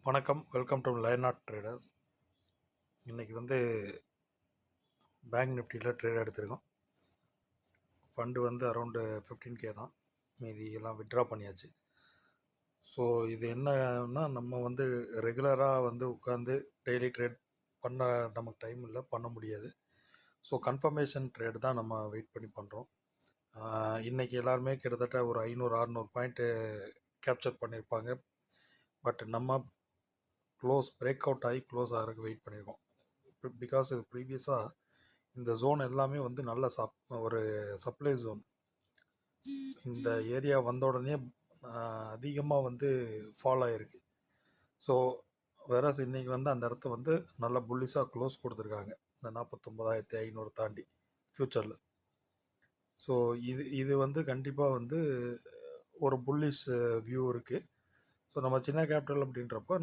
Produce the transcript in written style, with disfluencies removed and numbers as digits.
வணக்கம். Welcome to லயனாட் traders. இன்றைக்கி பேங்க் நிஃப்டியில் ட்ரேட் எடுத்திருக்கோம். ஃபண்டு அரௌண்டு 15K தான். மீதி எல்லாம் வித்ட்ரா பண்ணியாச்சு. ஸோ இது என்னன்னா, நம்ம ரெகுலராக உட்காந்து டெய்லி ட்ரேட் பண்ண நமக்கு டைம் இல்லை, பண்ண முடியாது. ஸோ கன்ஃபர்மேஷன் ட்ரேட் தான் நம்ம வெயிட் பண்ணி பண்ணுறோம். இன்றைக்கி எல்லாருமே கிட்டத்தட்ட ஒரு 500-600 பாயிண்ட்டு கேப்சர் பண்ணியிருப்பாங்க. பட் நம்ம பிரேக் அவுட் ஆகி க்ளோஸ் ஆகிறதுக்கு வெயிட் பண்ணியிருக்கோம். பிகாஸ் இது ப்ரீவியஸாக இந்த ஜோன் எல்லாமே நல்ல ஒரு சப்ளை ஜோன். இந்த ஏரியா வந்த உடனே அதிகமாக ஃபால் ஆகிருக்கு. ஸோ வேறஸ் இன்றைக்கி அந்த இடத்த நல்ல புல்லிஷாக க்ளோஸ் கொடுத்துருக்காங்க, இந்த 49,500 தாண்டி ஃப்யூச்சரில். ஸோ இது கண்டிப்பாக ஒரு புல்லிஷ் வியூ இருக்குது. ஸோ நம்ம சின்ன கேபிட்டல் அப்படின்றப்போ